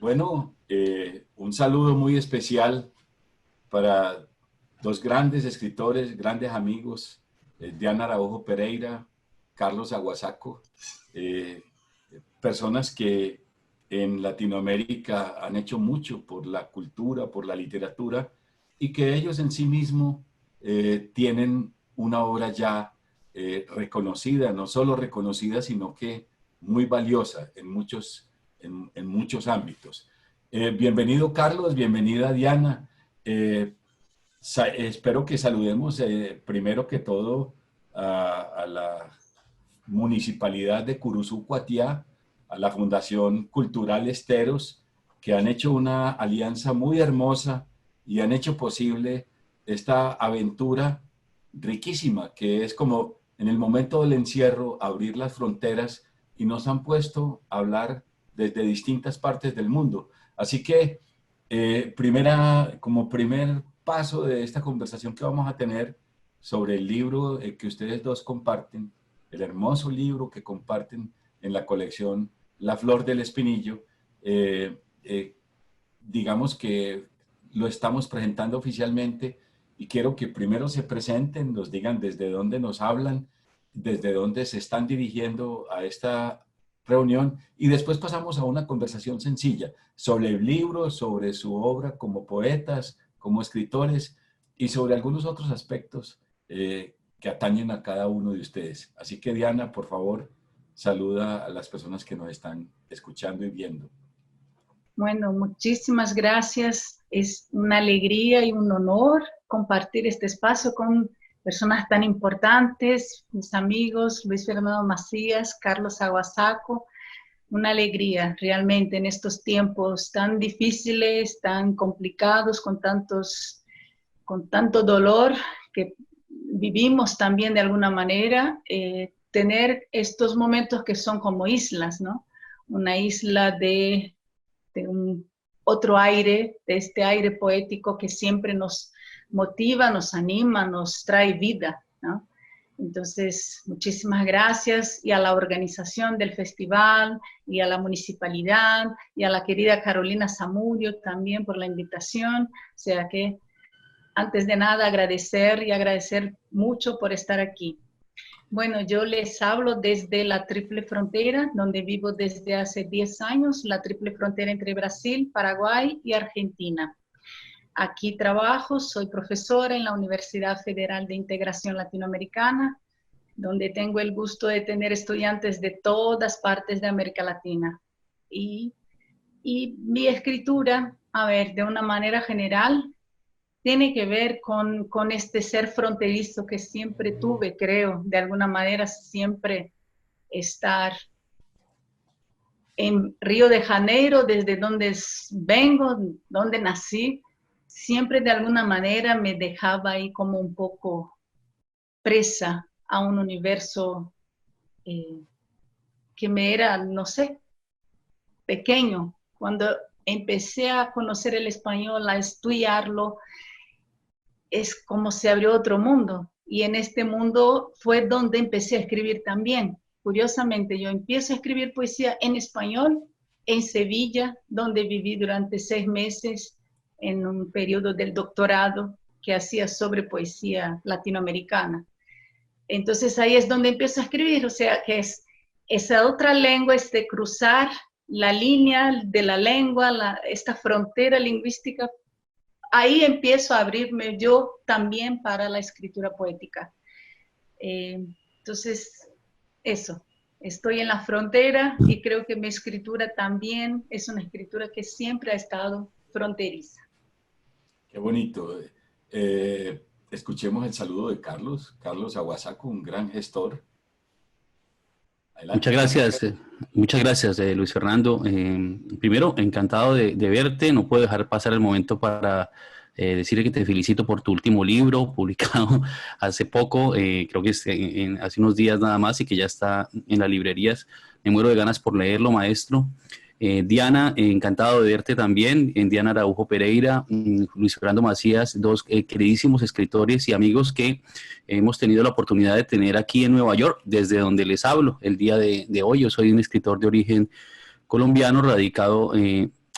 Bueno, un saludo muy especial para dos grandes escritores, grandes amigos, Diana Araujo Pereira, Carlos Aguasaco, eh, personas que en Latinoamérica han hecho mucho por la cultura, por la literatura, y que ellos en sí mismos tienen una obra ya reconocida, no solo reconocida, sino que muy valiosa en muchos ámbitos. Bienvenido Carlos, bienvenida Diana. Espero que saludemos primero que todo a la Municipalidad de Curuzú, Cuatiá, a la Fundación Cultural Esteros, que han hecho una alianza muy hermosa y han hecho posible esta aventura riquísima, que es como en el momento del encierro abrir las fronteras y nos han puesto a hablar desde distintas partes del mundo. Así que como primer paso de esta conversación que vamos a tener sobre el libro que ustedes dos comparten, el hermoso libro que comparten en la colección La Flor del Espinillo, eh, eh, digamos que lo estamos presentando oficialmente y quiero que primero se presenten, nos digan desde dónde nos hablan, desde dónde se están dirigiendo a esta reunión y después pasamos a una conversación sencilla sobre el libro, sobre su obra como poetas, como escritores y sobre algunos otros aspectos que atañen a cada uno de ustedes. Así que Diana, por favor, saluda a las personas que nos están escuchando y viendo. Bueno, muchísimas gracias. Es una alegría y un honor compartir este espacio con personas tan importantes, mis amigos Luis Fernando Macías, Carlos Aguasaco. Una alegría realmente en estos tiempos tan difíciles, tan complicados, con tanto dolor que vivimos también de alguna manera, tener estos momentos que son como islas, ¿no? Una isla de un otro aire, de este aire poético que siempre nos motiva, nos anima, nos trae vida, ¿no? Entonces, muchísimas gracias y a la organización del festival y a la municipalidad y a la querida Carolina Zamudio también por la invitación. O sea que, antes de nada, agradecer mucho por estar aquí. Bueno, yo les hablo desde la Triple Frontera, donde vivo desde hace 10 años, la Triple Frontera entre Brasil, Paraguay y Argentina. Aquí trabajo, soy profesora en la Universidad Federal de Integración Latinoamericana, donde tengo el gusto de tener estudiantes de todas partes de América Latina. Y mi escritura, a ver, de una manera general, tiene que ver con este ser fronterizo que siempre tuve, creo, de alguna manera siempre estar en Río de Janeiro, desde donde vengo, donde nací, siempre de alguna manera me dejaba ahí como un poco presa a un universo que me era, no sé, pequeño. Cuando empecé a conocer el español, a estudiarlo, es como se abrió otro mundo. Y en este mundo fue donde empecé a escribir también. Curiosamente, yo empiezo a escribir poesía en español en Sevilla, donde viví durante 6 meses en un periodo del doctorado que hacía sobre poesía latinoamericana. Entonces ahí es donde empiezo a escribir, o sea, que es esa otra lengua, cruzar la línea de la lengua, esta frontera lingüística. Ahí empiezo a abrirme yo también para la escritura poética. Entonces, eso, estoy en la frontera y creo que mi escritura también es una escritura que siempre ha estado fronteriza. Qué bonito. escuchemos el saludo de Carlos, Carlos Aguasaco, un gran gestor. Muchas Adelante. gracias, Luis Fernando. Primero, encantado de verte. No puedo dejar pasar el momento para decirle que te felicito por tu último libro, publicado hace poco, creo que hace unos días nada más, y que ya está en las librerías. Me muero de ganas por leerlo, maestro. Diana, encantado de verte también. Diana Araujo Pereira, Luis Fernando Macías, dos queridísimos escritores y amigos que hemos tenido la oportunidad de tener aquí en Nueva York, desde donde les hablo el día de hoy. Yo soy un escritor de origen colombiano, radicado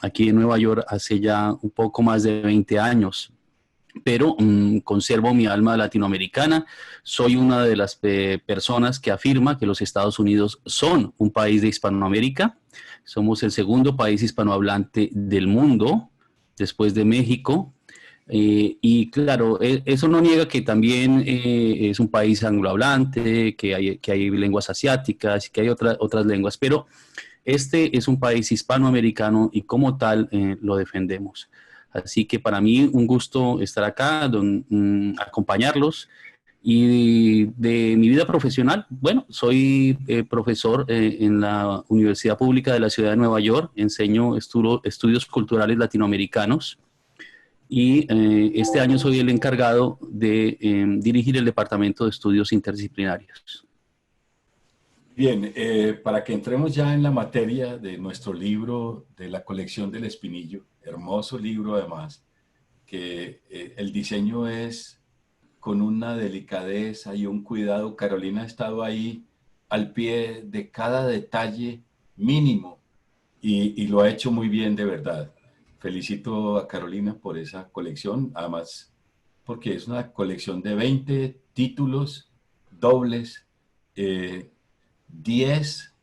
aquí en Nueva York hace ya un poco más de 20 años. Pero conservo mi alma latinoamericana. Soy una de las personas que afirma que los Estados Unidos son un país de Hispanoamérica. Somos el segundo país hispanohablante del mundo, después de México. Y claro, eso no niega que también es un país anglohablante, que hay lenguas asiáticas, que hay otras lenguas, pero este es un país hispanoamericano y como tal lo defendemos. Así que para mí un gusto estar acá, acompañarlos. Y de mi vida profesional, bueno, soy profesor en la Universidad Pública de la Ciudad de Nueva York, enseño estudios culturales latinoamericanos y este año soy el encargado de dirigir el Departamento de Estudios Interdisciplinarios. Bien, para que entremos ya en la materia de nuestro libro de la colección del Espinillo, hermoso libro además, que el diseño es con una delicadeza y un cuidado. Carolina ha estado ahí al pie de cada detalle mínimo y lo ha hecho muy bien, de verdad. Felicito a Carolina por esa colección, además porque es una colección de 20 títulos dobles, 10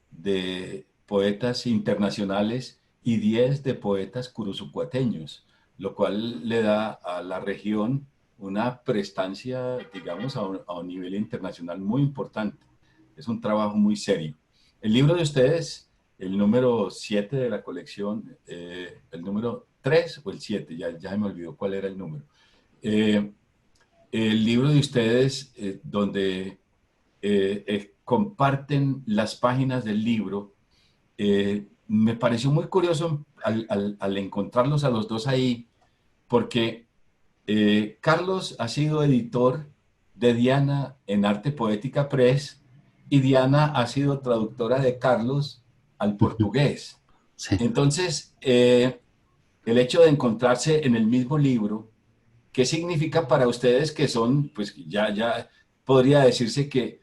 de poetas internacionales y 10 de poetas curuzucuateños, lo cual le da a la región una prestancia, digamos, a un nivel internacional muy importante. Es un trabajo muy serio. El libro de ustedes, el número 7 de la colección, el número 3 o el 7, ya me olvidó cuál era el número. El libro de ustedes, donde comparten las páginas del libro, me pareció muy curioso al encontrarlos a los dos ahí, porque Carlos ha sido editor de Diana en Arte Poética Press y Diana ha sido traductora de Carlos al portugués. Sí. Entonces, el hecho de encontrarse en el mismo libro, ¿qué significa para ustedes que son, pues ya podría decirse que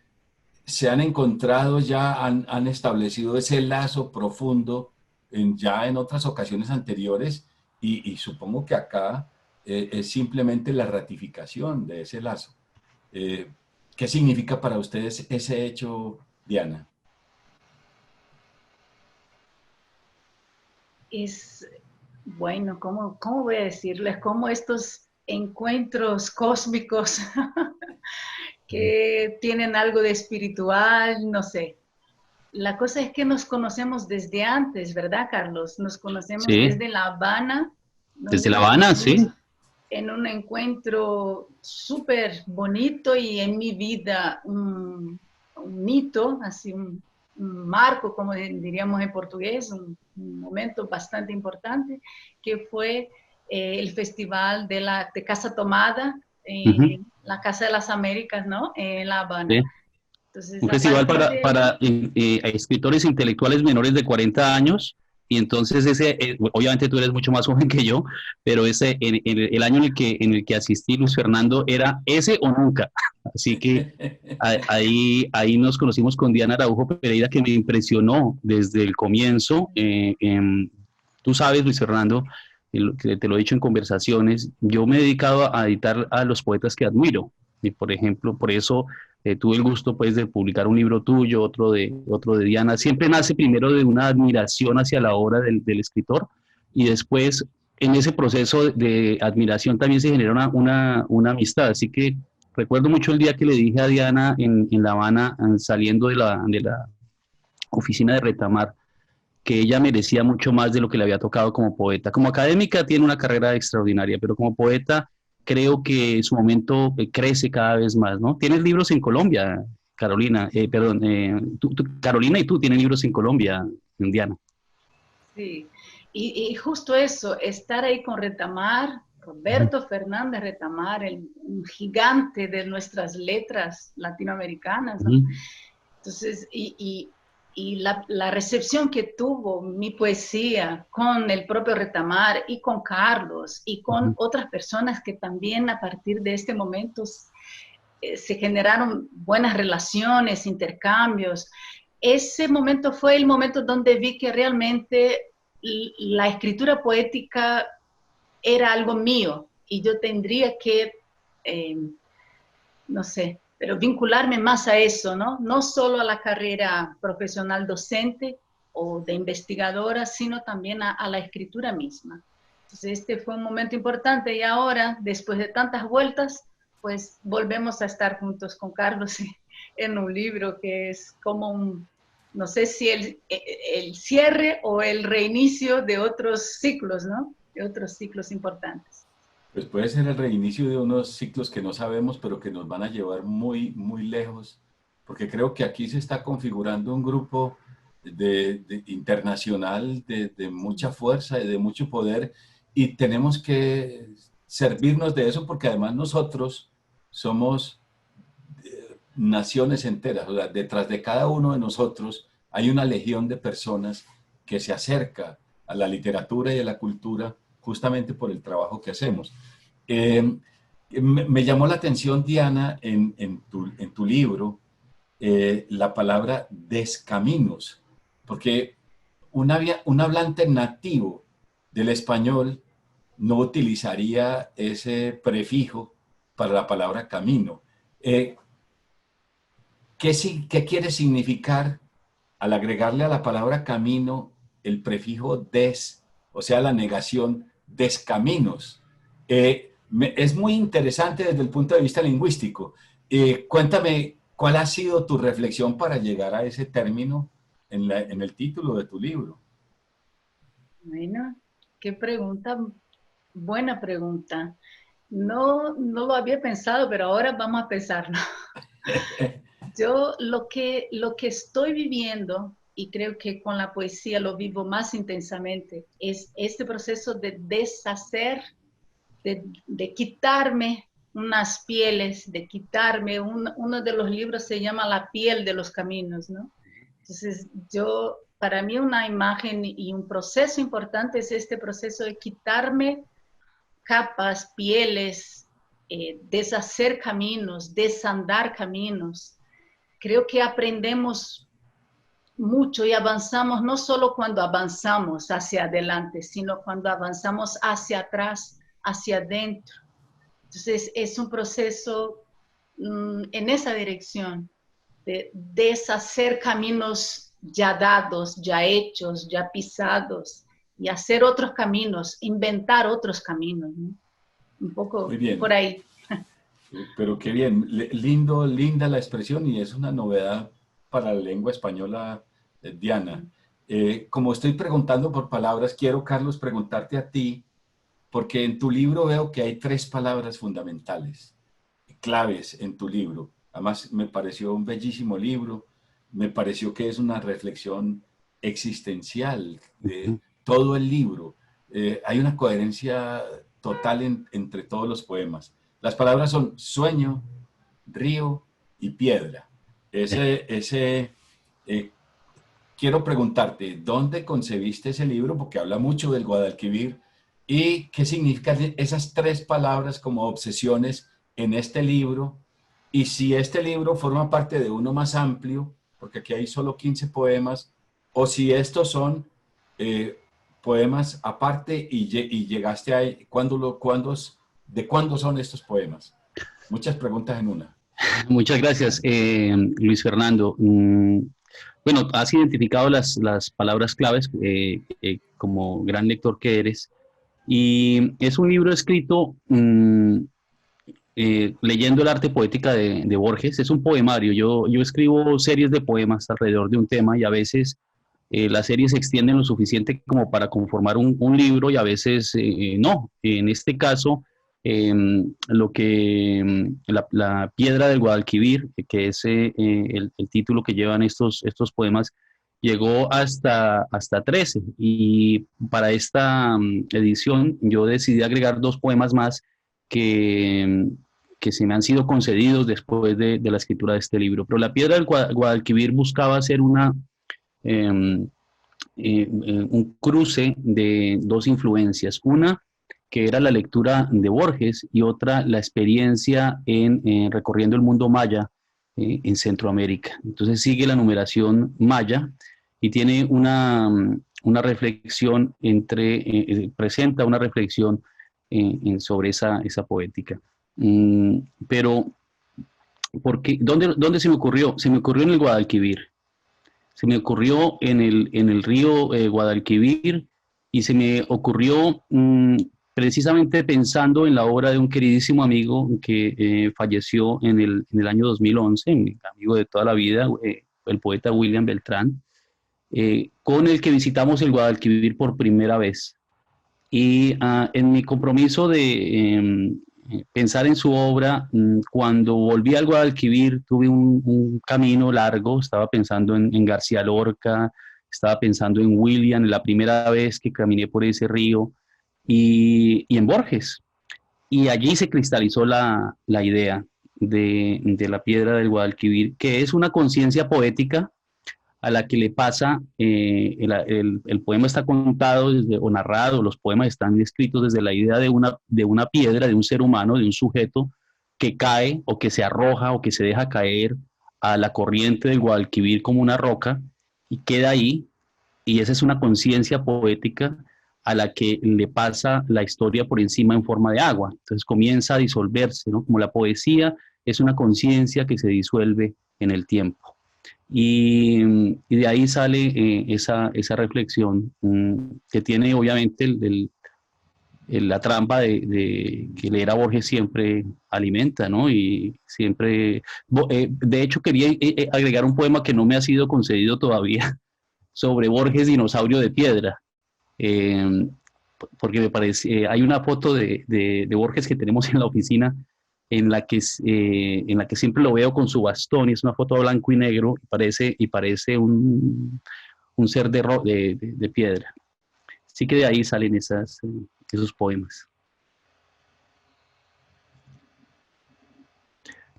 se han encontrado, ya han establecido ese lazo profundo ya en otras ocasiones anteriores y supongo que acá es simplemente la ratificación de ese lazo? ¿Qué significa para ustedes ese hecho, Diana? Bueno, ¿cómo voy a decirles? Como estos encuentros cósmicos que tienen algo de espiritual, no sé. La cosa es que nos conocemos desde antes, ¿verdad, Carlos? Nos conocemos desde La Habana. Desde La Habana, sí. En un encuentro súper bonito y en mi vida un hito, así un marco, como diríamos en portugués, un momento bastante importante, que fue el festival de Casa Tomada, la Casa de las Américas, ¿no? En La Habana. Sí. Entonces, un festival para escritores intelectuales menores de 40 años, y entonces obviamente tú eres mucho más joven que yo, pero el año en el que asistí, Luis Fernando, era ese o nunca. Así que ahí nos conocimos con Diana Araujo Pereira, que me impresionó desde el comienzo. Tú sabes, Luis Fernando, que te lo he dicho en conversaciones, yo me he dedicado a editar a los poetas que admiro, y por ejemplo, por eso tuve el gusto pues de publicar un libro tuyo, otro de Diana. Siempre nace primero de una admiración hacia la obra del escritor, y después en ese proceso de admiración también se genera una amistad. Así que recuerdo mucho el día que le dije a Diana en La Habana, saliendo de la oficina de Retamar, que ella merecía mucho más de lo que le había tocado como poeta. Como académica tiene una carrera extraordinaria, pero como poeta creo que su momento crece cada vez más, ¿no? Tienes libros en Colombia, Carolina, Carolina y tú tienen libros en Colombia, Diana. Sí, y justo eso, estar ahí con Retamar, Roberto Fernández Retamar, un gigante de nuestras letras latinoamericanas, ¿no? Entonces, y la recepción que tuvo mi poesía con el propio Retamar y con Carlos y con otras personas que también a partir de este momento se generaron buenas relaciones, intercambios. Ese momento fue el momento donde vi que realmente la escritura poética era algo mío y yo tendría que, no sé, pero vincularme más a eso, ¿no? No solo a la carrera profesional docente o de investigadora, sino también a la escritura misma. Entonces este fue un momento importante y ahora, después de tantas vueltas, pues volvemos a estar juntos con Carlos en un libro que es como un, no sé si el cierre o el reinicio de otros ciclos, ¿no? De otros ciclos importantes. Pues puede ser el reinicio de unos ciclos que no sabemos, pero que nos van a llevar muy, muy lejos, porque creo que aquí se está configurando un grupo internacional de mucha fuerza y de mucho poder, y tenemos que servirnos de eso porque además nosotros somos naciones enteras, o sea, detrás de cada uno de nosotros hay una legión de personas que se acerca a la literatura y a la cultura justamente por el trabajo que hacemos. Me llamó la atención, Diana, en tu libro, la palabra descaminos, porque un hablante nativo del español no utilizaría ese prefijo para la palabra camino. ¿Qué quiere significar al agregarle a la palabra camino el prefijo des, o sea, la negación descaminos? Es muy interesante desde el punto de vista lingüístico. Cuéntame, ¿cuál ha sido tu reflexión para llegar a ese término en el título de tu libro? Bueno, qué pregunta, buena pregunta. No lo había pensado, pero ahora vamos a pensarlo. Yo lo que estoy viviendo, y creo que con la poesía lo vivo más intensamente, es este proceso de deshacer, de quitarme unas pieles, de quitarme, uno de los libros se llama La piel de los caminos, ¿no? Entonces, para mí una imagen y un proceso importante es este proceso de quitarme capas, pieles, deshacer caminos, desandar caminos. Creo que aprendemos mucho y avanzamos no solo cuando avanzamos hacia adelante, sino cuando avanzamos hacia atrás, hacia adentro. Entonces es un proceso en esa dirección, de deshacer caminos ya dados, ya hechos, ya pisados, y hacer otros caminos, inventar otros caminos, ¿no? Un poco Muy bien. por ahí. Pero qué bien, linda la expresión y es una novedad para la lengua española, Diana. Como estoy preguntando por palabras, quiero, Carlos, preguntarte a ti, porque en tu libro veo que hay 3 palabras fundamentales, claves en tu libro. Además, me pareció un bellísimo libro, me pareció que es una reflexión existencial de todo el libro. Hay una coherencia total entre todos los poemas. Las palabras son sueño, río y piedra. Quiero preguntarte, ¿dónde concebiste ese libro? Porque habla mucho del Guadalquivir. ¿Y qué significan esas 3 palabras como obsesiones en este libro? Y si este libro forma parte de uno más amplio, porque aquí hay solo 15 poemas, o si estos son poemas aparte y llegaste ahí, ¿de cuándo son estos poemas? Muchas preguntas en una. Muchas gracias, Luis Fernando. Bueno, has identificado las palabras claves como gran lector que eres. Y es un libro escrito leyendo el arte poética de Borges. Es un poemario. Yo escribo series de poemas alrededor de un tema y a veces las series se extienden lo suficiente como para conformar un libro y a veces no. En este caso, la piedra del Guadalquivir, que es el título que llevan estos poemas, llegó hasta 13. Y para esta edición yo decidí agregar 2 poemas más que se me han sido concedidos después de la escritura de este libro. Pero la piedra del Guadalquivir buscaba ser un cruce de 2 influencias. Una que era la lectura de Borges y otra la experiencia en recorriendo el mundo maya en Centroamérica. Entonces sigue la numeración maya y tiene una reflexión presenta una reflexión sobre esa poética. Pero, ¿dónde se me ocurrió? Se me ocurrió en el Guadalquivir. Se me ocurrió en el río Guadalquivir y se me ocurrió precisamente pensando en la obra de un queridísimo amigo que falleció en el año 2011, mi amigo de toda la vida, el poeta William Beltrán, con el que visitamos el Guadalquivir por primera vez. Y en mi compromiso de pensar en su obra, cuando volví al Guadalquivir tuve un camino largo, estaba pensando en García Lorca, estaba pensando en William, la primera vez que caminé por ese río, y en Borges. Y allí se cristalizó la idea de la piedra del Guadalquivir, que es una conciencia poética a la que le pasa, el poema está contado o narrado, los poemas están escritos desde la idea de una piedra, de un ser humano, de un sujeto que cae o que se arroja o que se deja caer a la corriente del Guadalquivir como una roca y queda ahí, y esa es una conciencia poética a la que le pasa la historia por encima en forma de agua. Entonces comienza a disolverse, ¿no? Como la poesía es una conciencia que se disuelve en el tiempo. Y de ahí sale esa reflexión que tiene obviamente la trampa de que leer a Borges siempre alimenta, ¿no? Y siempre, de hecho quería agregar un poema que no me ha sido concedido todavía sobre Borges, Dinosaurio de Piedra, porque me parece, hay una foto de Borges que tenemos en la oficina en la que siempre lo veo con su bastón, y es una foto blanco y negro, y parece un ser de piedra. Así que de ahí salen esos poemas.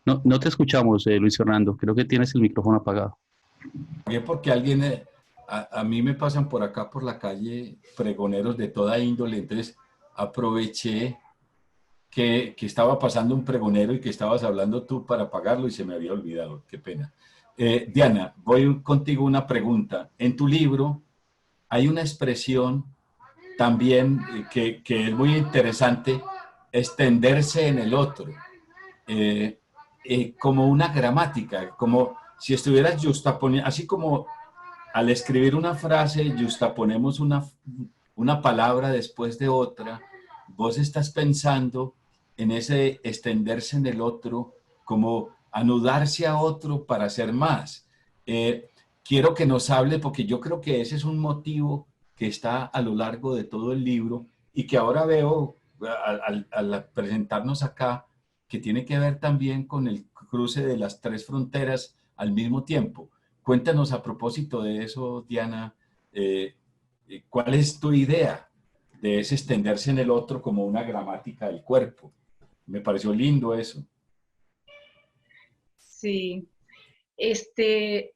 No te escuchamos, Luis Fernando, creo que tienes el micrófono apagado. Porque alguien, a mí me pasan por acá, por la calle, pregoneros de toda índole, entonces aproveché que estaba pasando un pregonero y que estabas hablando tú para apagarlo y se me había olvidado, qué pena. Diana, voy contigo una pregunta. En tu libro hay una expresión también que es muy interesante, extenderse en el otro, como una gramática, como si estuvieras justaponiendo, así como al escribir una frase justaponemos una palabra después de otra, vos estás pensando en ese extenderse en el otro, como anudarse a otro para hacer más. Quiero que nos hable, porque yo creo que ese es un motivo que está a lo largo de todo el libro y que ahora veo al presentarnos acá, que tiene que ver también con el cruce de las 3 fronteras al mismo tiempo. Cuéntanos a propósito de eso, Diana, ¿cuál es tu idea de ese extenderse en el otro como una gramática del cuerpo? Me pareció lindo eso. Sí, este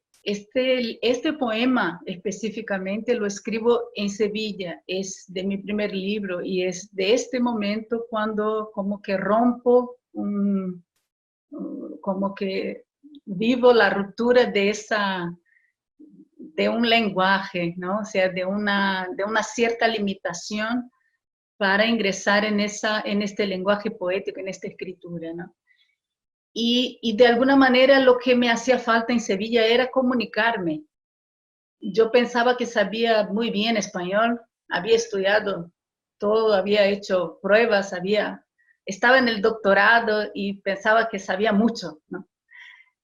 poema específicamente lo escribo en Sevilla, es de mi primer libro y es de este momento cuando como que rompo, como que vivo la ruptura de un lenguaje, ¿no? O sea, de una cierta limitación para ingresar en este lenguaje poético, en esta escritura, ¿no? Y de alguna manera lo que me hacía falta en Sevilla era comunicarme. Yo pensaba que sabía muy bien español, había estudiado todo, había hecho pruebas, estaba en el doctorado y pensaba que sabía mucho, ¿no?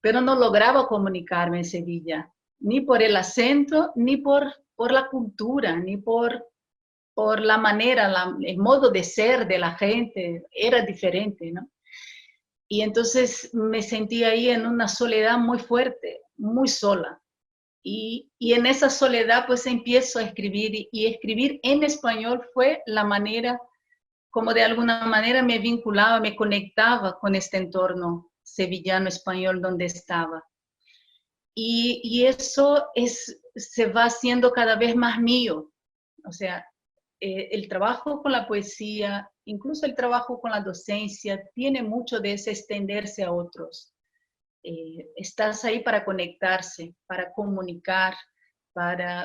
Pero no lograba comunicarme en Sevilla, ni por el acento, ni por la cultura, ni por por la manera, el modo de ser de la gente era diferente, ¿no? Y entonces me sentí ahí en una soledad muy fuerte, muy sola. Y en esa soledad pues empiezo a escribir y escribir en español fue la manera, como de alguna manera me vinculaba, me conectaba con este entorno sevillano español donde estaba. Y eso se va haciendo cada vez más mío. O sea, el trabajo con la poesía, incluso el trabajo con la docencia, tiene mucho de ese extenderse a otros. Estás ahí para conectarse, para comunicar,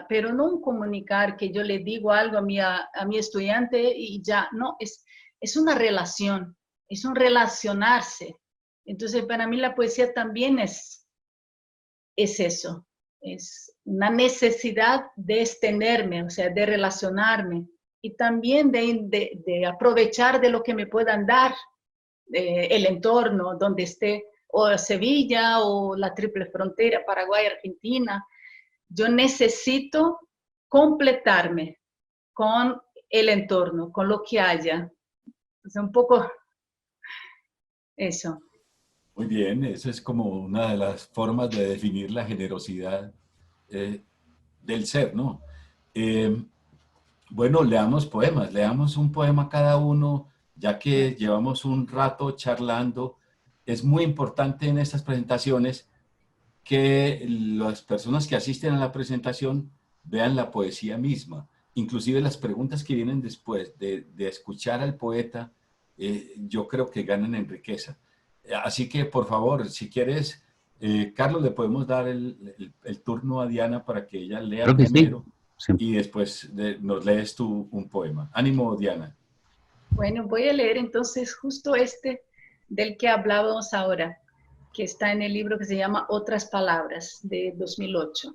pero no un comunicar que yo le digo algo a mi estudiante y ya, no, es una relación, es un relacionarse. Entonces, para mí la poesía también es eso, es una necesidad de extenderme, o sea, de relacionarme y también de aprovechar de lo que me puedan dar el entorno donde esté, o Sevilla o la Triple Frontera, Paraguay, Argentina. Yo necesito completarme con el entorno, con lo que haya. Es un poco eso. Muy bien, eso es como una de las formas de definir la generosidad del ser, ¿no? Eh, bueno, leamos poemas, leamos un poema cada uno, ya que llevamos un rato charlando. Es muy importante en estas presentaciones que las personas que asisten a la presentación vean la poesía misma. Inclusive las preguntas que vienen después de escuchar al poeta, yo creo que ganan en riqueza. Así que, por favor, si quieres, Carlos, le podemos dar el turno a Diana para que ella lea Creo que sí. primero Sí. y después nos lees tú un poema. Ánimo, Diana. Bueno, voy a leer entonces justo este del que hablábamos ahora, que está en el libro que se llama Otras Palabras, de 2008.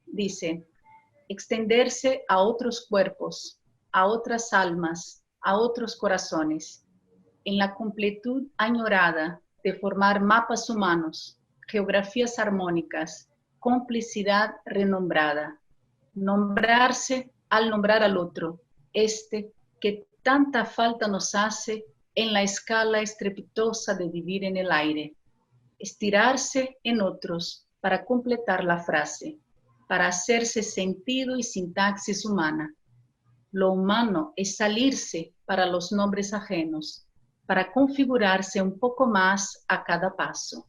Dice, extenderse a otros cuerpos, a otras almas, a otros corazones, en la completud añorada de formar mapas humanos, geografías armónicas, complicidad renombrada, nombrarse al nombrar al otro, que tanta falta nos hace en la escala estrepitosa de vivir en el aire, estirarse en otros para completar la frase, para hacerse sentido y sintaxis humana. Lo humano es salirse para los nombres ajenos, para configurarse un poco más a cada paso,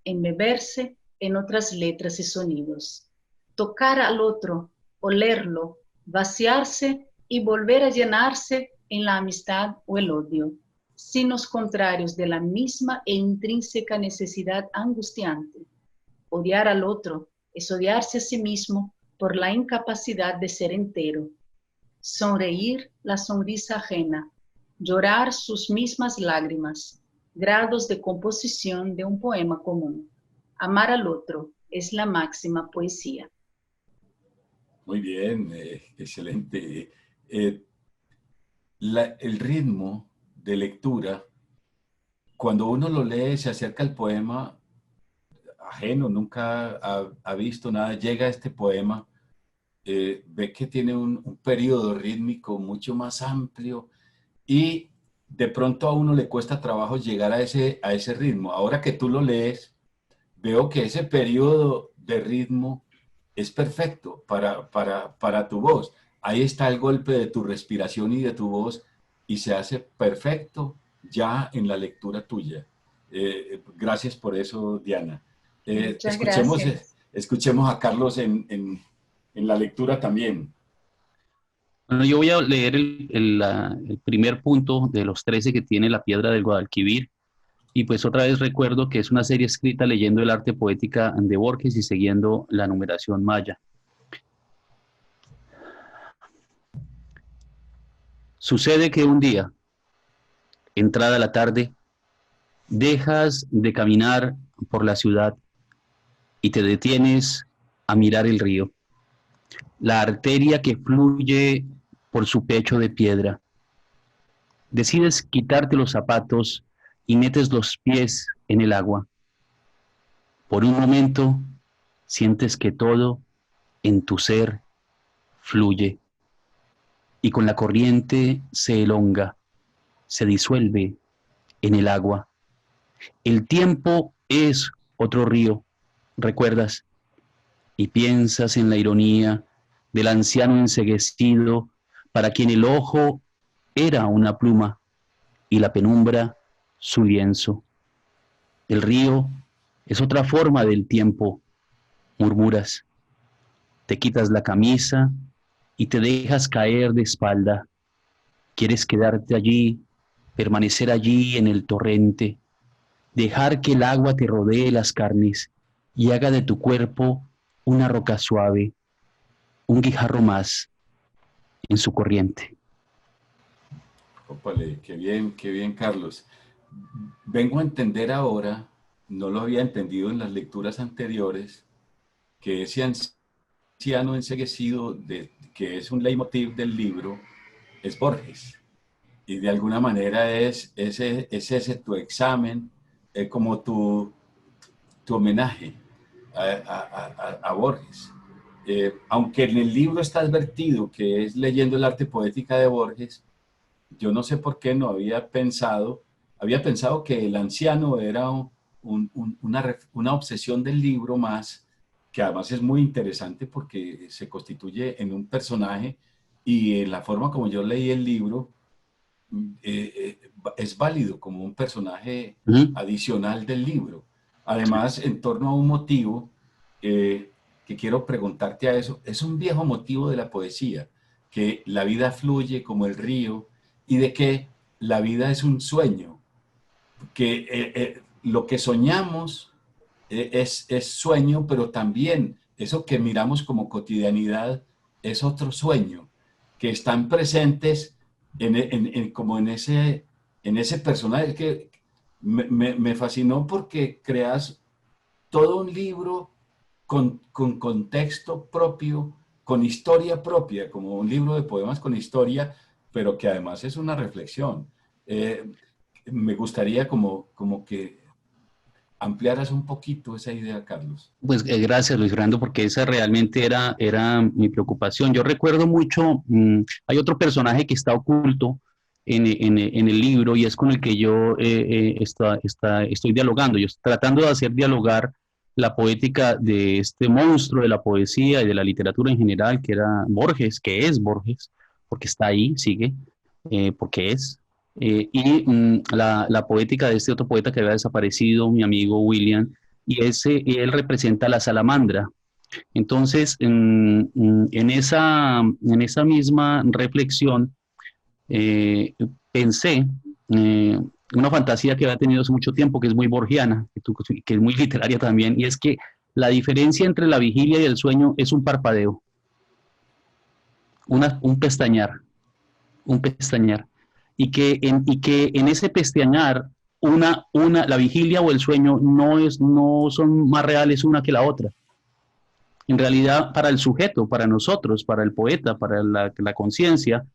embeberse en otras letras y sonidos, tocar al otro, olerlo, vaciarse y volver a llenarse en la amistad o el odio, signos contrarios de la misma e intrínseca necesidad angustiante. Odiar al otro es odiarse a sí mismo por la incapacidad de ser entero. Sonreír la sonrisa ajena, llorar sus mismas lágrimas, grados de composición de un poema común. Amar al otro es la máxima poesía. Muy bien, excelente. El ritmo de lectura, cuando uno lo lee, se acerca al poema ajeno, nunca ha visto nada, llega a este poema, ve que tiene un periodo rítmico mucho más amplio y de pronto a uno le cuesta trabajo llegar a ese ritmo. Ahora que tú lo lees, veo que ese periodo de ritmo es perfecto para tu voz. Ahí está el golpe de tu respiración y de tu voz y se hace perfecto ya en la lectura tuya. Gracias por eso, Diana. Muchas gracias. Escuchemos a Carlos en la lectura también. Bueno, yo voy a leer el primer punto de los 13 que tiene La Piedra del Guadalquivir. Y pues otra vez recuerdo que es una serie escrita leyendo el arte poética de Borges y siguiendo la numeración maya. Sucede que un día, entrada la tarde, dejas de caminar por la ciudad y te detienes a mirar el río, la arteria que fluye por su pecho de piedra. Decides quitarte los zapatos y metes los pies en el agua. Por un momento sientes que todo en tu ser fluye y con la corriente se elonga, se disuelve en el agua. El tiempo es otro río, ¿recuerdas? Y piensas en la ironía del anciano enceguecido para quien el ojo era una pluma y la penumbra su lienzo. El río es otra forma del tiempo, murmuras. Te quitas la camisa y te dejas caer de espalda. Quieres quedarte allí, permanecer allí en el torrente, dejar que el agua te rodee las carnes y haga de tu cuerpo una roca suave, un guijarro más en su corriente. Ópale, qué bien, Carlos. Vengo a entender ahora, no lo había entendido en las lecturas anteriores, que ese anciano enceguecido, que es un leitmotiv del libro, es Borges. Y de alguna manera es ese tu examen, como tu homenaje a Borges. Aunque en el libro está advertido que es leyendo el arte poética de Borges, yo no sé por qué no había pensado que el anciano era una obsesión del libro más, que además es muy interesante porque se constituye en un personaje y en la forma como yo leí el libro, es válido como un personaje adicional del libro. Además, en torno a un motivo que quiero preguntarte a eso, es un viejo motivo de la poesía, que la vida fluye como el río y de que la vida es un sueño, que lo que soñamos es sueño, pero también eso que miramos como cotidianidad es otro sueño, que están presentes como en ese personaje que me fascinó porque creas todo un libro con contexto propio, con historia propia, como un libro de poemas con historia, pero que además es una reflexión. Eh, Me gustaría como que ampliaras un poquito esa idea, Carlos. Pues gracias, Luis Fernando, porque esa realmente era mi preocupación. Yo recuerdo mucho, hay otro personaje que está oculto en el libro y es con el que yo estoy dialogando. Yo estoy tratando de hacer dialogar la poética de este monstruo de la poesía y de la literatura en general, que era Borges, que es Borges, porque está ahí, sigue, porque es. La poética de este otro poeta que había desaparecido, mi amigo William, y él representa a la salamandra. Entonces, en esa misma reflexión, pensé una fantasía que había tenido hace mucho tiempo, que es muy borgiana, que es muy literaria también, y es que la diferencia entre la vigilia y el sueño es un parpadeo, un pestañear, un pestañear. Y que en ese pestañear, la vigilia o el sueño no son más reales una que la otra. En realidad, para el sujeto, para nosotros, para el poeta, para la conciencia,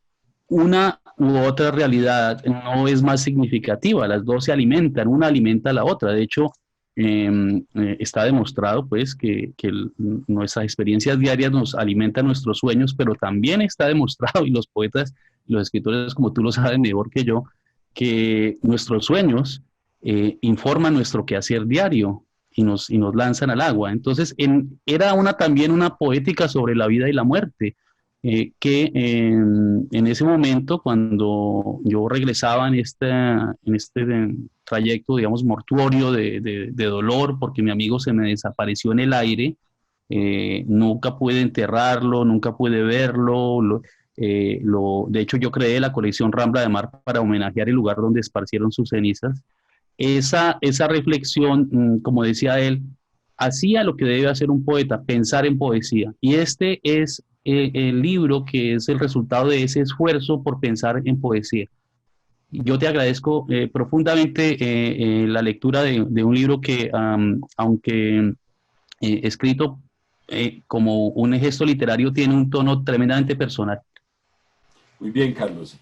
una u otra realidad no es más significativa, las dos se alimentan, una alimenta a la otra. De hecho, está demostrado pues que nuestras experiencias diarias nos alimentan nuestros sueños, pero también está demostrado, y los poetas, los escritores como tú lo sabes mejor que yo, que nuestros sueños informan nuestro quehacer diario y nos lanzan al agua. Entonces, era también una poética sobre la vida y la muerte, que en ese momento, cuando yo regresaba en este trayecto, digamos, mortuorio de dolor, porque mi amigo se me desapareció en el aire, nunca pude enterrarlo, nunca pude verlo. De hecho, yo creé la colección Rambla de Mar para homenajear el lugar donde esparcieron sus cenizas. Esa reflexión, como decía él, hacía lo que debe hacer un poeta, pensar en poesía. Y este es el libro que es el resultado de ese esfuerzo por pensar en poesía. Yo te agradezco profundamente la lectura de un libro que, aunque escrito como un gesto literario, tiene un tono tremendamente personal. Muy bien, Carlos.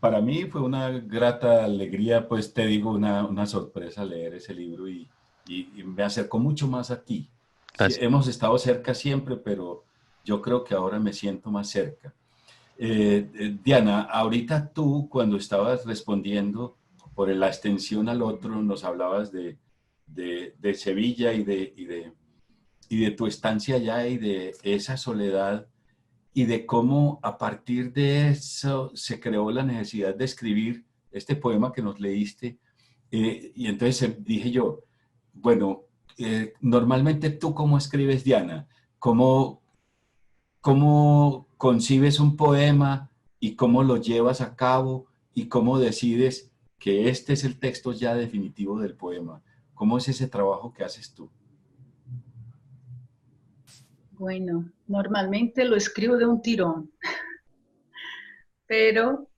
Para mí fue una grata alegría, pues te digo, una sorpresa leer ese libro y me acercó mucho más a ti. Sí, Gracias. hemos estado cerca siempre, pero yo creo que ahora me siento más cerca. Diana, ahorita tú cuando estabas respondiendo por la extensión al otro, nos hablabas de Sevilla y de tu estancia allá y de esa soledad y de cómo a partir de eso se creó la necesidad de escribir este poema que nos leíste. Y entonces dije yo, bueno, normalmente tú cómo escribes, Diana, cómo concibes un poema y cómo lo llevas a cabo y cómo decides que este es el texto ya definitivo del poema. ¿Cómo es ese trabajo que haces tú? Bueno, normalmente lo escribo de un tirón, pero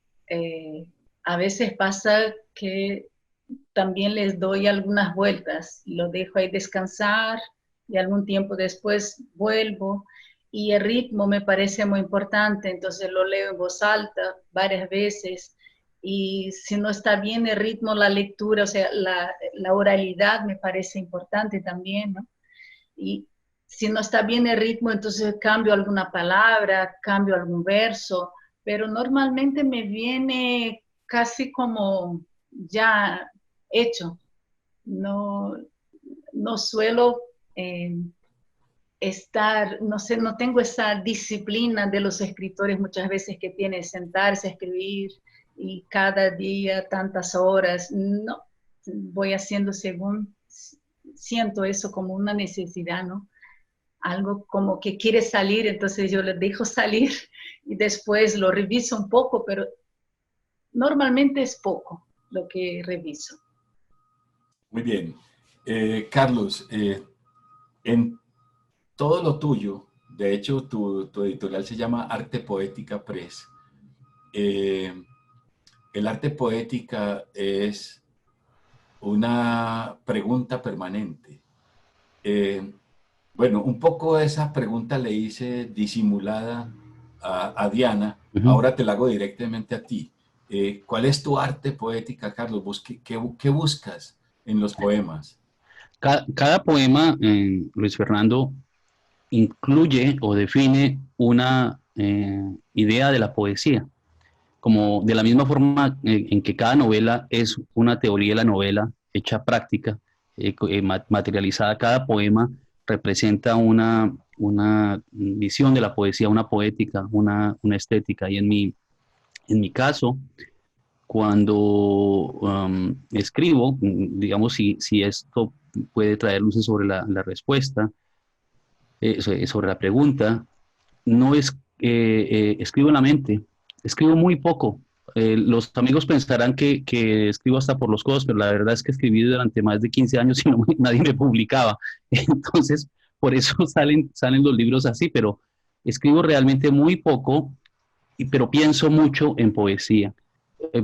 a veces pasa que también les doy algunas vueltas, lo dejo ahí descansar y algún tiempo después vuelvo. Y el ritmo me parece muy importante, entonces lo leo en voz alta varias veces. Y si no está bien el ritmo, la lectura, o sea, la oralidad me parece importante también, ¿no? Y si no está bien el ritmo, entonces cambio alguna palabra, cambio algún verso, pero normalmente me viene casi como ya hecho. No, no suelo estar, no sé, no tengo esa disciplina de los escritores muchas veces que tienen sentarse a escribir y cada día tantas horas. No, voy haciendo según siento eso como una necesidad, ¿no? Algo como que quiere salir, entonces yo le dejo salir y después lo reviso un poco, pero normalmente es poco lo que reviso. Muy bien. Carlos, en todo lo tuyo, de hecho tu editorial se llama Arte Poética Press. El arte poética es una pregunta permanente. Bueno, un poco esa pregunta le hice disimulada a Diana, ahora te la hago directamente a ti. ¿Cuál es tu arte poética, Carlos? ¿Qué buscas en los poemas? Cada poema, Luis Fernando, incluye o define una idea de la poesía. Como de la misma forma en que cada novela es una teoría de la novela hecha práctica, materializada, cada poema representa una visión de la poesía, una poética, una estética. Y en mi caso, cuando escribo, digamos, si esto puede traer luces sobre la respuesta, sobre la pregunta, no es, escribo en la mente, escribo muy poco. Los amigos pensarán que escribo hasta por los codos, pero la verdad es que escribí durante más de 15 años y nadie me publicaba. Entonces, por eso salen los libros así, pero escribo realmente muy poco, pero pienso mucho en poesía.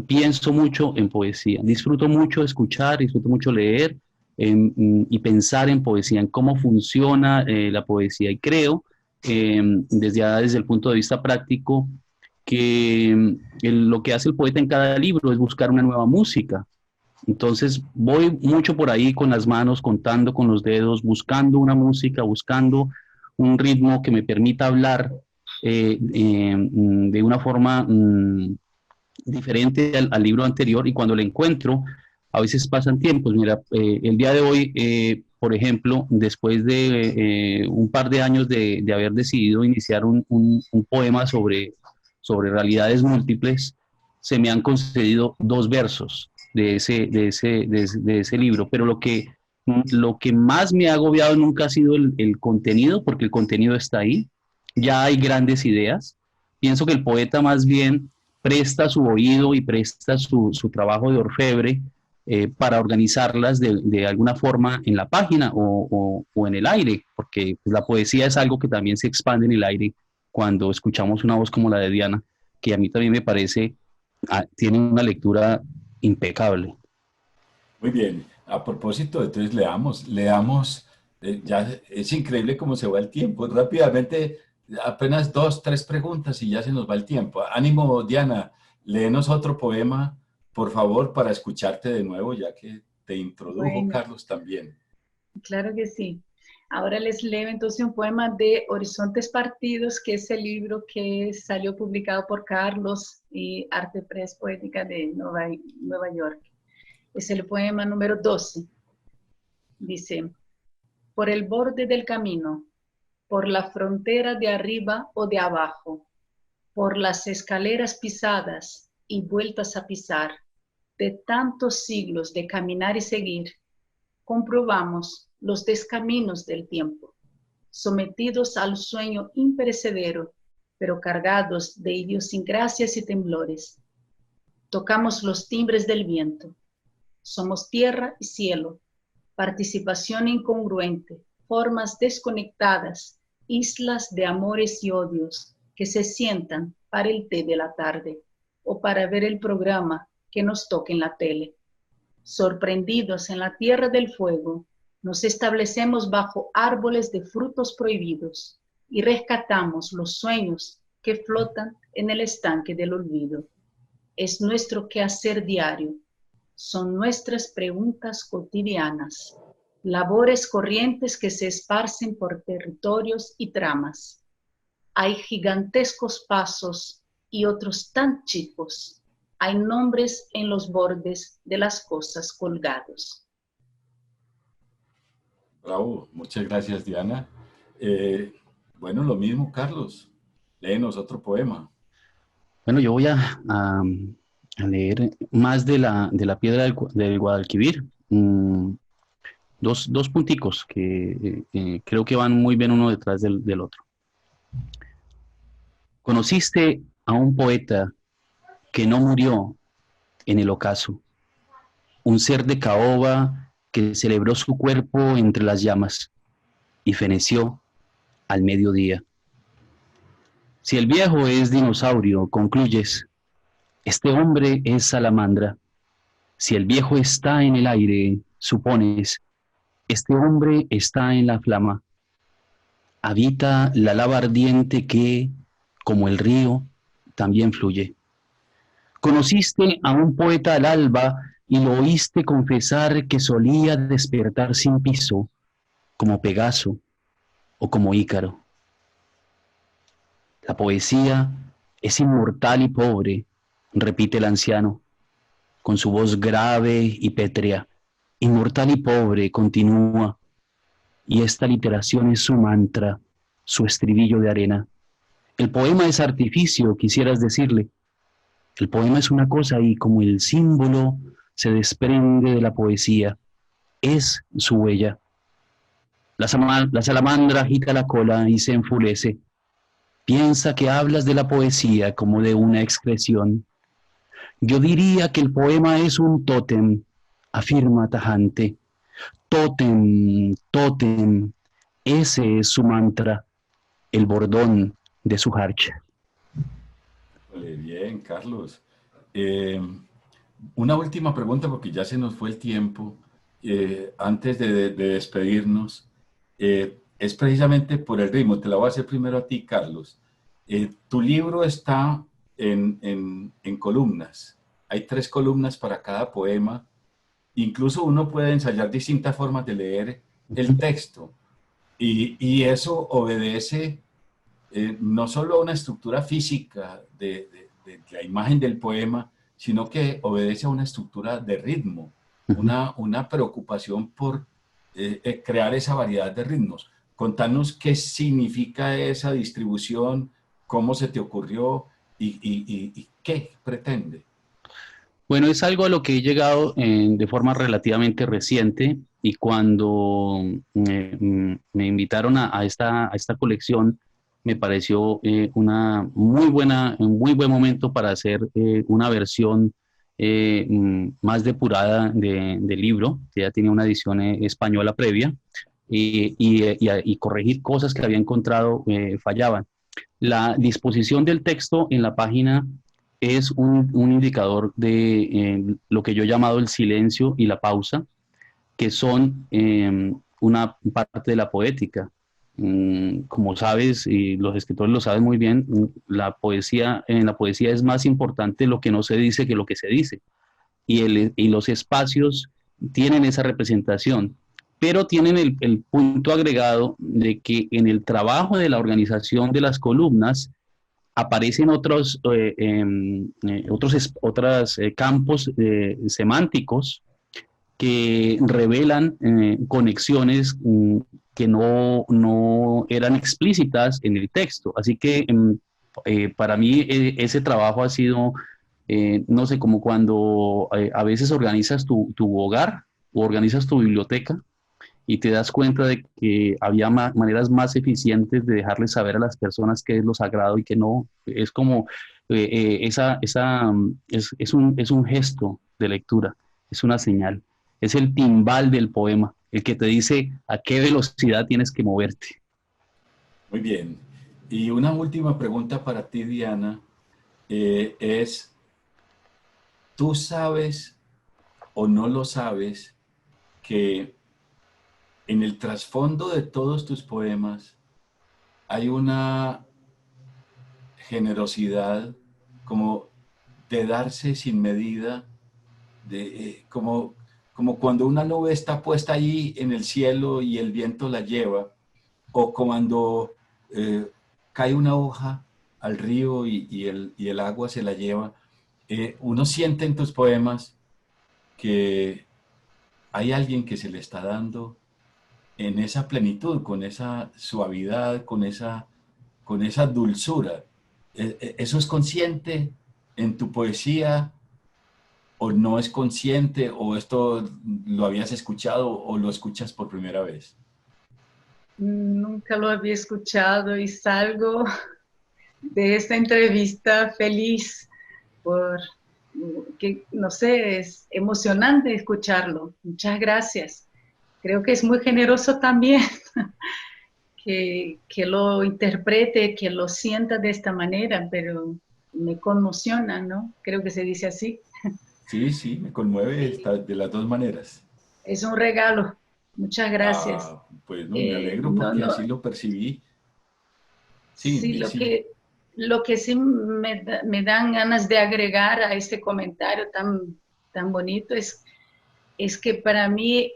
Pienso mucho en poesía. Disfruto mucho escuchar, disfruto mucho leer y pensar en poesía, en cómo funciona la poesía. Y creo, desde el punto de vista práctico, que lo que hace el poeta en cada libro es buscar una nueva música. Entonces voy mucho por ahí con las manos, contando con los dedos, buscando una música, buscando un ritmo que me permita hablar de una forma diferente al libro anterior, y cuando lo encuentro, a veces pasan tiempos. Mira, el día de hoy, por ejemplo, después de un par de años de haber decidido iniciar un poema sobre realidades múltiples, se me han concedido 2 versos de ese libro, pero lo que más me ha agobiado nunca ha sido el contenido, porque el contenido está ahí, ya hay grandes ideas. Pienso que el poeta más bien presta su oído y presta su trabajo de orfebre para organizarlas de alguna forma en la página o en el aire, porque pues, la poesía es algo que también se expande en el aire cuando escuchamos una voz como la de Diana, que a mí también me parece, tiene una lectura impecable. Muy bien. A propósito, entonces leamos, ya es increíble cómo se va el tiempo. Rápidamente, apenas 2, 3 preguntas y ya se nos va el tiempo. Ánimo, Diana, léenos otro poema, por favor, para escucharte de nuevo, ya que te introdujo Bueno, Carlos también. claro que sí. Ahora les leo entonces un poema de Horizontes Partidos, que es el libro que salió publicado por Carlos y Arte Press Poética de Nueva York. Es el poema número 12. Dice: por el borde del camino, por la frontera de arriba o de abajo, por las escaleras pisadas y vueltas a pisar, de tantos siglos de caminar y seguir, comprobamos los descaminos del tiempo, sometidos al sueño imperecedero, pero cargados de idiosincrasias y temblores. Tocamos los timbres del viento. Somos tierra y cielo, participación incongruente, formas desconectadas, islas de amores y odios que se sientan para el té de la tarde o para ver el programa que nos toque en la tele. Sorprendidos en la tierra del fuego, nos establecemos bajo árboles de frutos prohibidos y rescatamos los sueños que flotan en el estanque del olvido. Es nuestro quehacer diario, son nuestras preguntas cotidianas, labores corrientes que se esparcen por territorios y tramas. Hay gigantescos pasos y otros tan chicos. Hay nombres en los bordes de las cosas colgados. Bravo, muchas gracias, Diana. Bueno, lo mismo, Carlos. Léenos otro poema. Bueno, yo voy a leer más de la piedra del Guadalquivir. Dos punticos que creo que van muy bien uno detrás del otro. Conociste a un poeta que no murió en el ocaso, un ser de caoba que celebró su cuerpo entre las llamas y feneció al mediodía. Si el viejo es dinosaurio, concluyes, este hombre es salamandra. Si el viejo está en el aire, supones, este hombre está en la flama. Habita la lava ardiente que, como el río, también fluye. Conociste a un poeta al alba y lo oíste confesar que solía despertar sin piso, como Pegaso o como Ícaro. La poesía es inmortal y pobre, repite el anciano, con su voz grave y pétrea. Inmortal y pobre, continúa, y esta literación es su mantra, su estribillo de arena. El poema es artificio, quisieras decirle. El poema es una cosa y como el símbolo se desprende de la poesía, es su huella. La salamandra agita la cola y se enfurece. Piensa que hablas de la poesía como de una excreción. Yo diría que el poema es un tótem, afirma tajante. Tótem, tótem, ese es su mantra, el bordón de su jarcha. Bien, Carlos. Una última pregunta porque ya se nos fue el tiempo. Antes de despedirnos, es precisamente por el ritmo. Te la voy a hacer primero a ti, Carlos. Tu libro está en columnas. Hay 3 columnas para cada poema. Incluso uno puede ensayar distintas formas de leer el texto. Y eso obedece no solo a una estructura física de la imagen del poema, sino que obedece a una estructura de ritmo, una preocupación por crear esa variedad de ritmos. Contanos qué significa esa distribución, cómo se te ocurrió y qué pretende. Bueno, es algo a lo que he llegado de forma relativamente reciente y cuando me invitaron a esta colección, me pareció un muy buen momento para hacer una versión más depurada del libro, que ya tenía una edición española previa, y corregir cosas que había encontrado fallaban. La disposición del texto en la página es un indicador de lo que yo he llamado el silencio y la pausa, que son una parte de la poética. Como sabes, y los escritores lo saben muy bien, en la poesía es más importante lo que no se dice que lo que se dice. Y los espacios tienen esa representación. pero tienen el punto agregado de que en el trabajo de la organización de las columnas aparecen otros campos semánticos que revelan conexiones que no eran explícitas en el texto. Así que para mí ese trabajo ha sido, no sé, como cuando a veces organizas tu hogar o organizas tu biblioteca y te das cuenta de que había maneras más eficientes de dejarles saber a las personas qué es lo sagrado y qué no. Es como, es un gesto de lectura, es una señal, es el timbal del poema, el que te dice a qué velocidad tienes que moverte. Muy bien. Y una última pregunta para ti, Diana, es, ¿tú sabes o no lo sabes que en el trasfondo de todos tus poemas hay una generosidad como de darse sin medida, como cuando una nube está puesta ahí en el cielo y el viento la lleva, o cuando cae una hoja al río y el agua se la lleva? Uno siente en tus poemas que hay alguien que se le está dando en esa plenitud, con esa suavidad, con esa dulzura. ¿Eso es consciente en tu poesía o no es consciente o esto lo habías escuchado o lo escuchas por primera vez? Nunca lo había escuchado y salgo de esta entrevista feliz por que, no sé, es emocionante escucharlo. Muchas gracias. Creo que es muy generoso también que lo interprete, que lo sienta de esta manera, pero me conmociona, ¿no? Creo que se dice así. Sí, sí, me conmueve de las dos maneras. Es un regalo. Muchas gracias. Ah, pues no, me alegro No, porque no, así lo percibí. sí, Sí, sí. lo que sí me dan ganas de agregar a este comentario tan bonito es que para mí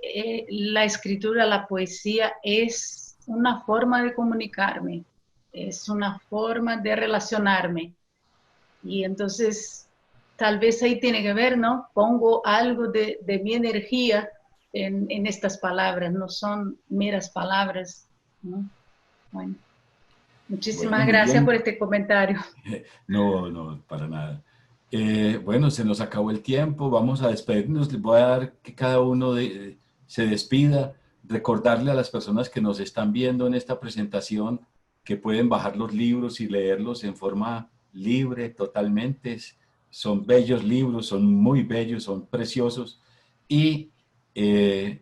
la escritura, la poesía es una forma de comunicarme, es una forma de relacionarme. Y entonces, tal vez ahí tiene que ver, ¿no? Pongo algo de mi energía en estas palabras, no son meras palabras, ¿no? Bueno, Bueno, muchísimas muy gracias por bien. este comentario. No, no, para nada. Bueno, se nos acabó el tiempo, vamos a despedirnos. Les voy a dar que cada uno se despida, recordarle a las personas que nos están viendo en esta presentación que pueden bajar los libros y leerlos en forma libre totalmente. Son bellos libros, son muy bellos, son preciosos y eh,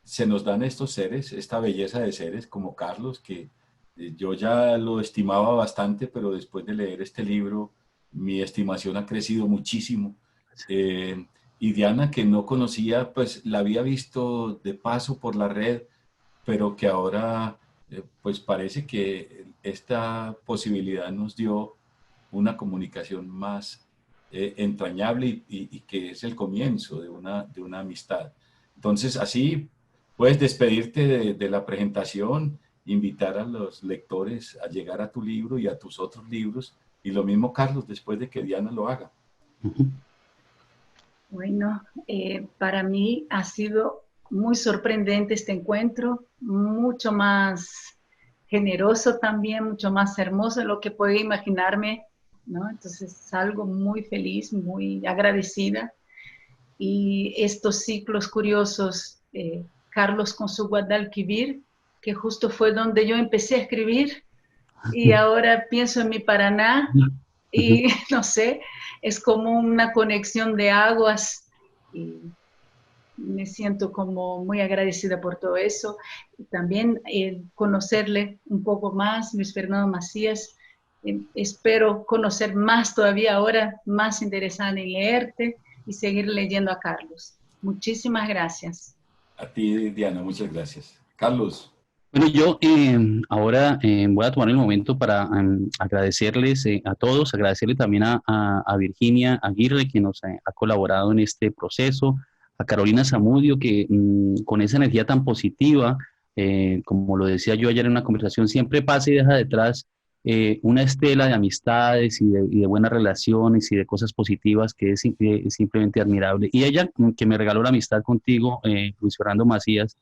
se nos dan estos seres, esta belleza de seres como Carlos, que yo ya lo estimaba bastante, pero después de leer este libro, mi estimación ha crecido muchísimo. Eh, y Diana, que no conocía, pues la había visto de paso por la red, pero que ahora, pues parece que esta posibilidad nos dio una comunicación más entrañable y que es el comienzo de una amistad. Entonces, así puedes despedirte de la presentación, invitar a los lectores a llegar a tu libro y a tus otros libros, y lo mismo Carlos, después de que Diana lo haga. Bueno, para mí ha sido muy sorprendente este encuentro, mucho más generoso también, mucho más hermoso de lo que puedo imaginarme, ¿no? Entonces salgo muy feliz, muy agradecida. Y estos ciclos curiosos, Carlos con su Guadalquivir, que justo fue donde yo empecé a escribir, y ahora pienso en mi Paraná, y no sé, es como una conexión de aguas, y me siento como muy agradecida por todo eso. Y también conocerle un poco más, Luis Fernando Macías, espero conocer más todavía ahora, más interesada en leerte y seguir leyendo a Carlos. Muchísimas gracias. A ti, Diana, muchas gracias. Carlos. Bueno, yo ahora voy a tomar el momento para agradecerles a todos, agradecerle también a Virginia Aguirre, que nos ha colaborado en este proceso, a Carolina Zamudio, que con esa energía tan positiva, como lo decía yo ayer en una conversación, siempre pasa y deja detrás una estela de amistades y de buenas relaciones y de cosas positivas que es simplemente admirable. Y ella, que me regaló la amistad contigo, Luis Fernando Macías,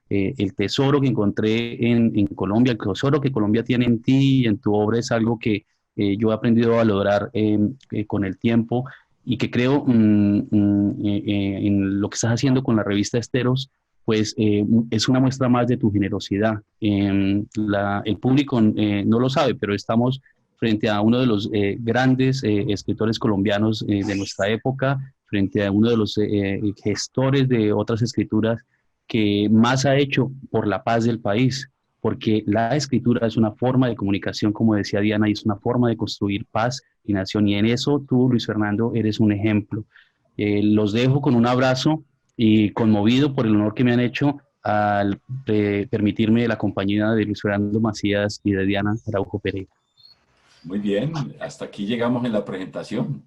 el tesoro que encontré en Colombia, el tesoro que Colombia tiene en ti y en tu obra es algo que yo he aprendido a valorar con el tiempo y que creo en lo que estás haciendo con la revista Esteros, pues es una muestra más de tu generosidad. El público no lo sabe, pero estamos frente a uno de los grandes escritores colombianos de nuestra época, frente a uno de los gestores de otras escrituras que más ha hecho por la paz del país, porque la escritura es una forma de comunicación, como decía Diana, y es una forma de construir paz y nación, y en eso tú, Luis Fernando, eres un ejemplo. Los dejo con un abrazo y conmovido por el honor que me han hecho al permitirme la compañía de Luis Fernando Macías y de Diana Araujo Pereira. Muy bien, hasta aquí llegamos en la presentación.